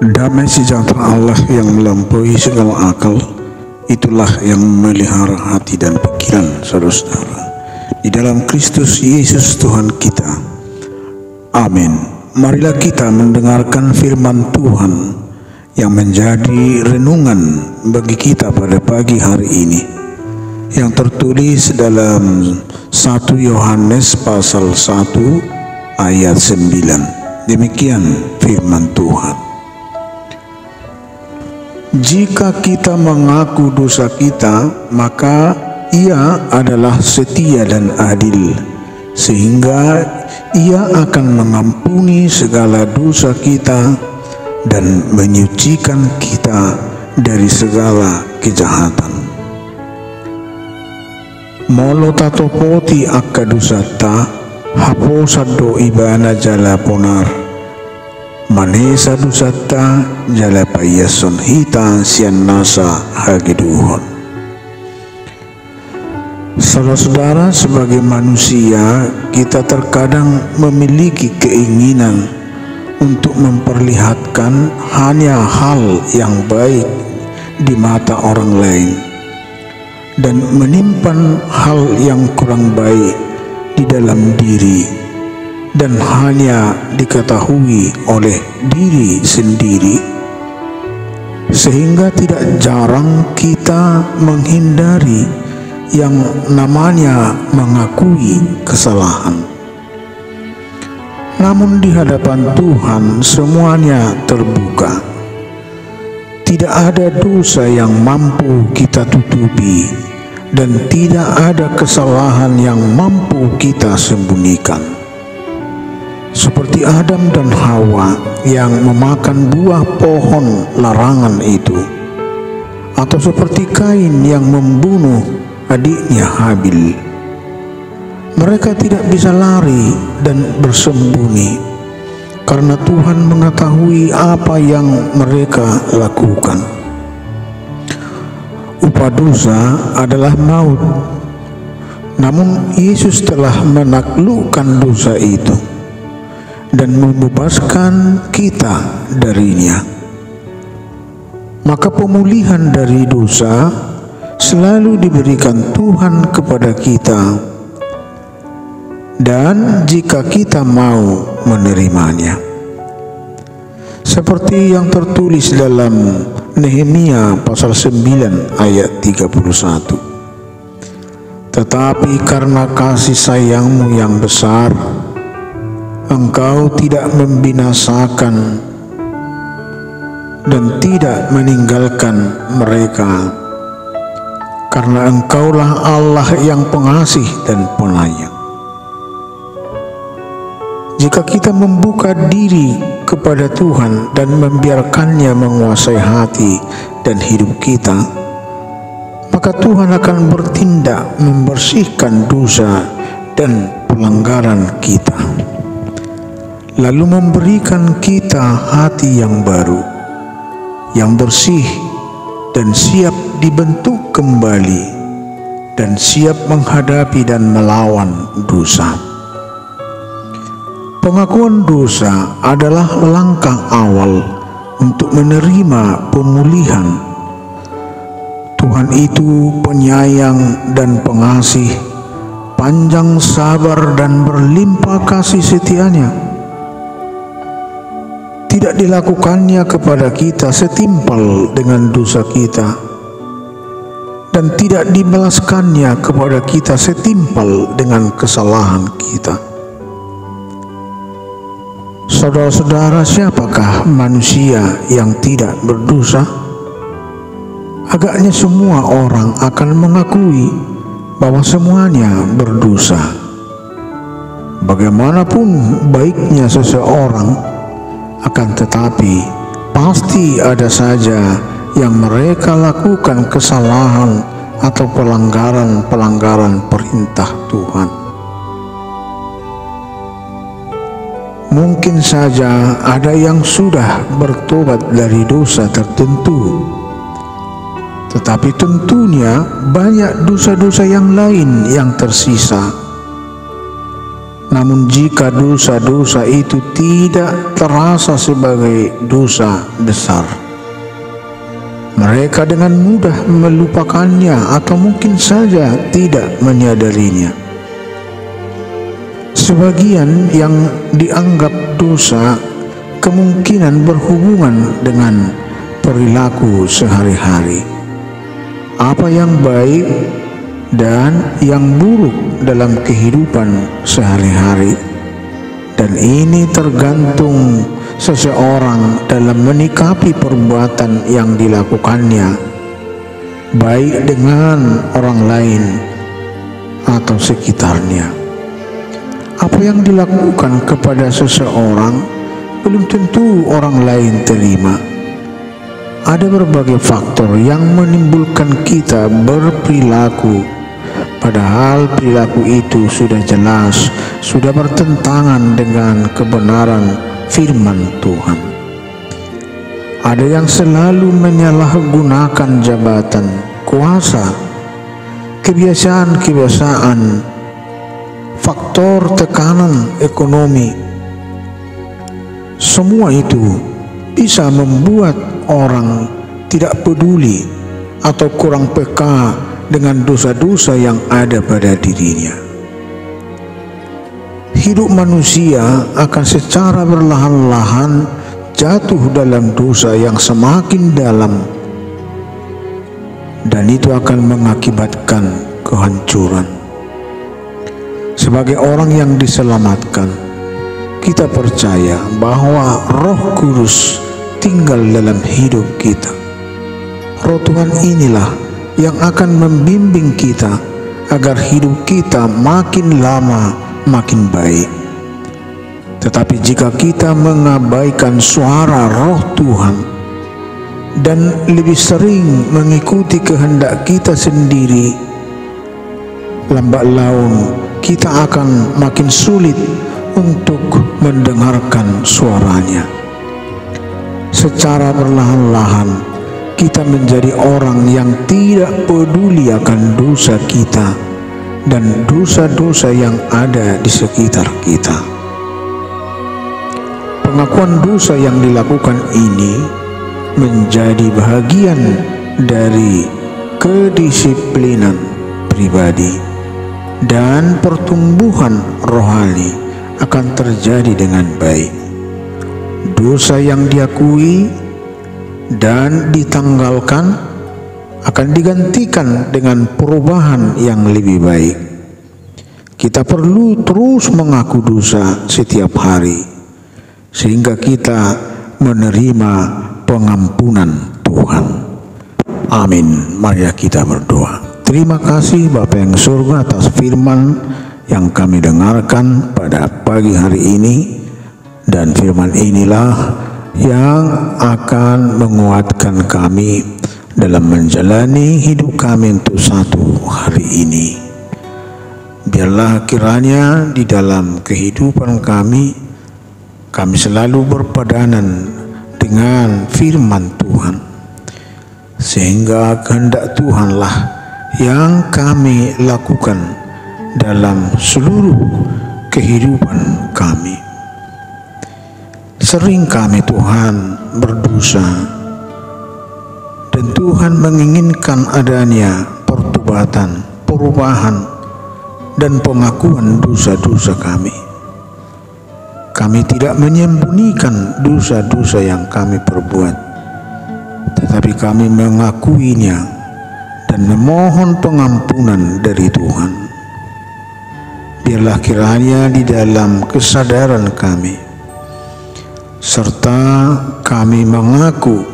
Damai sejahtera Allah yang melampaui segala akal, itulah yang memelihara hati dan pikiran saudara-saudara di dalam Kristus Yesus Tuhan kita. Amin. Marilah kita mendengarkan firman Tuhan yang menjadi renungan bagi kita pada pagi hari ini, yang tertulis dalam 1 Yohanes pasal 1 ayat 9. Demikian firman Tuhan. Jika kita mengaku dosa kita, maka Ia adalah setia dan adil, sehingga Ia akan mengampuni segala dosa kita dan menyucikan kita dari segala kejahatan. Molo tato poti akka dosata, haposado ibana jala ponar. Manesa dusata jala payason hita sian nasa hageduhon. Saudara-saudara, sebagai manusia kita terkadang memiliki keinginan untuk memperlihatkan hanya hal yang baik di mata orang lain dan menyimpan hal yang kurang baik di dalam diri dan hanya diketahui oleh diri sendiri, sehingga tidak jarang kita menghindari yang namanya mengakui kesalahan. Namun di hadapan Tuhan semuanya terbuka. Tidak ada dosa yang mampu kita tutupi dan tidak ada kesalahan yang mampu kita sembunyikan. Seperti Adam dan Hawa yang memakan buah pohon larangan itu, atau seperti Kain yang membunuh adiknya Habil. Mereka tidak bisa lari dan bersembunyi karena Tuhan mengetahui apa yang mereka lakukan. Upah dosa adalah maut, namun Yesus telah menaklukkan dosa itu dan membebaskan kita darinya. Maka pemulihan dari dosa selalu diberikan Tuhan kepada kita, dan jika kita mau menerimanya, seperti yang tertulis dalam Nehemia pasal 9 ayat 31. Tetapi karena kasih sayangmu yang besar, Engkau tidak membinasakan dan tidak meninggalkan mereka, karena Engkaulah Allah yang pengasih dan penyayang. Jika kita membuka diri kepada Tuhan dan membiarkannya menguasai hati dan hidup kita, maka Tuhan akan bertindak membersihkan dosa dan pelanggaran kita, lalu memberikan kita hati yang baru, yang bersih dan siap dibentuk kembali dan siap menghadapi dan melawan dosa. Pengakuan dosa adalah langkah awal untuk menerima pemulihan. Tuhan itu penyayang dan pengasih, panjang sabar dan berlimpah kasih setianya. Tidak dilakukannya kepada kita setimpal dengan dosa kita, dan tidak dibalaskannya kepada kita setimpal dengan kesalahan kita. Saudara-saudara, siapakah manusia yang tidak berdosa? Agaknya semua orang akan mengakui bahwa semuanya berdosa. Bagaimanapun baiknya seseorang, akan tetapi pasti ada saja yang mereka lakukan kesalahan atau pelanggaran perintah Tuhan. Mungkin saja ada yang sudah bertobat dari dosa tertentu, tetapi tentunya banyak dosa-dosa yang lain yang tersisa. Namun jika dosa-dosa itu tidak terasa sebagai dosa besar, mereka dengan mudah melupakannya atau mungkin saja tidak menyadarinya. Sebagian yang dianggap dosa kemungkinan berhubungan dengan perilaku sehari-hari, apa yang baik dan yang buruk dalam kehidupan sehari-hari, dan ini tergantung seseorang dalam menyikapi perbuatan yang dilakukannya, baik dengan orang lain atau sekitarnya. Apa yang dilakukan kepada seseorang belum tentu orang lain terima. Ada berbagai faktor yang menimbulkan kita berperilaku, padahal perilaku itu sudah jelas, sudah bertentangan dengan kebenaran firman Tuhan. Ada yang selalu menyalahgunakan jabatan, kuasa, kebiasaan-kebiasaan, faktor tekanan ekonomi. Semua itu bisa membuat orang tidak peduli atau kurang peka dengan dosa-dosa yang ada pada dirinya. Hidup manusia akan secara perlahan-lahan jatuh dalam dosa yang semakin dalam, dan itu akan mengakibatkan kehancuran. Sebagai orang yang diselamatkan, kita percaya bahwa Roh Kudus tinggal dalam hidup kita. Roh Tuhan inilah yang akan membimbing kita agar hidup kita makin lama makin baik. Tetapi jika kita mengabaikan suara Roh Tuhan dan lebih sering mengikuti kehendak kita sendiri, lambat laun kita akan makin sulit untuk mendengarkan suaranya. Secara perlahan-lahan kita menjadi orang yang tidak peduli akan dosa kita dan dosa-dosa yang ada di sekitar kita. Pengakuan dosa yang dilakukan ini menjadi bagian dari kedisiplinan pribadi, dan pertumbuhan rohani akan terjadi dengan baik. Dosa yang diakui dan ditanggalkan akan digantikan dengan perubahan yang lebih baik. Kita perlu terus mengaku dosa setiap hari sehingga kita menerima pengampunan Tuhan. Amin. Mari kita berdoa. Terima kasih Bapa yang surga atas firman yang kami dengarkan pada pagi hari ini, dan firman inilah yang akan menguatkan kami dalam menjalani hidup kami untuk satu hari ini. Biarlah kiranya di dalam kehidupan kami selalu berpadanan dengan firman Tuhan, sehingga kehendak Tuhanlah yang kami lakukan dalam seluruh kehidupan kami. Sering kami Tuhan berdosa, dan Tuhan menginginkan adanya pertobatan, perubahan, dan pengakuan dosa-dosa kami. Kami tidak menyembunyikan dosa-dosa yang kami perbuat, tetapi kami mengakuinya dan memohon pengampunan dari Tuhan. Biarlah kiranya di dalam kesadaran kami, serta kami mengaku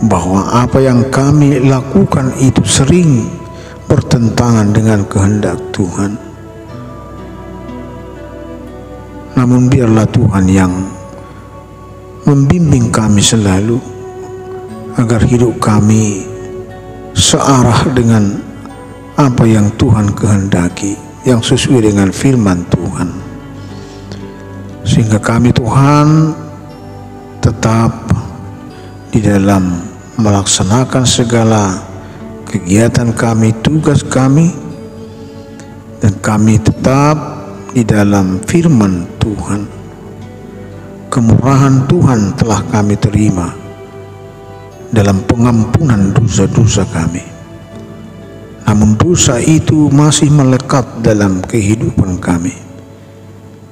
bahwa apa yang kami lakukan itu sering bertentangan dengan kehendak Tuhan. Namun biarlah Tuhan yang membimbing kami selalu agar hidup kami searah dengan apa yang Tuhan kehendaki, yang sesuai dengan firman Tuhan, sehingga kami Tuhan tetap di dalam melaksanakan segala kegiatan kami, tugas kami, dan kami tetap di dalam firman Tuhan. Kemurahan Tuhan telah kami terima dalam pengampunan dosa-dosa kami. Namun dosa itu masih melekat dalam kehidupan kami,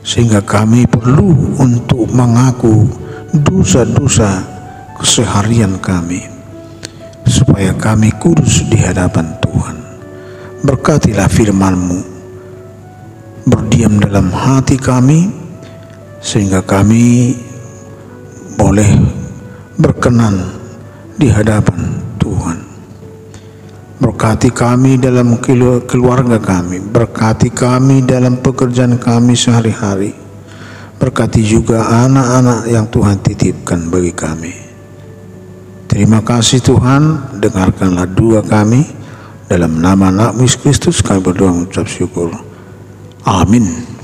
sehingga kami perlu untuk mengaku dosa-dosa keseharian kami, supaya kami kudus di hadapan Tuhan. Berkatilah firman-Mu berdiam dalam hati kami, sehingga kami boleh berkenan di hadapan Tuhan. Berkati kami dalam keluarga kami, berkati kami dalam pekerjaan kami sehari-hari, berkati juga anak-anak yang Tuhan titipkan bagi kami. Terima kasih Tuhan, dengarkanlah doa kami, dalam nama anak-Mu Yesus Kristus kami berdoa mengucap syukur. Amin.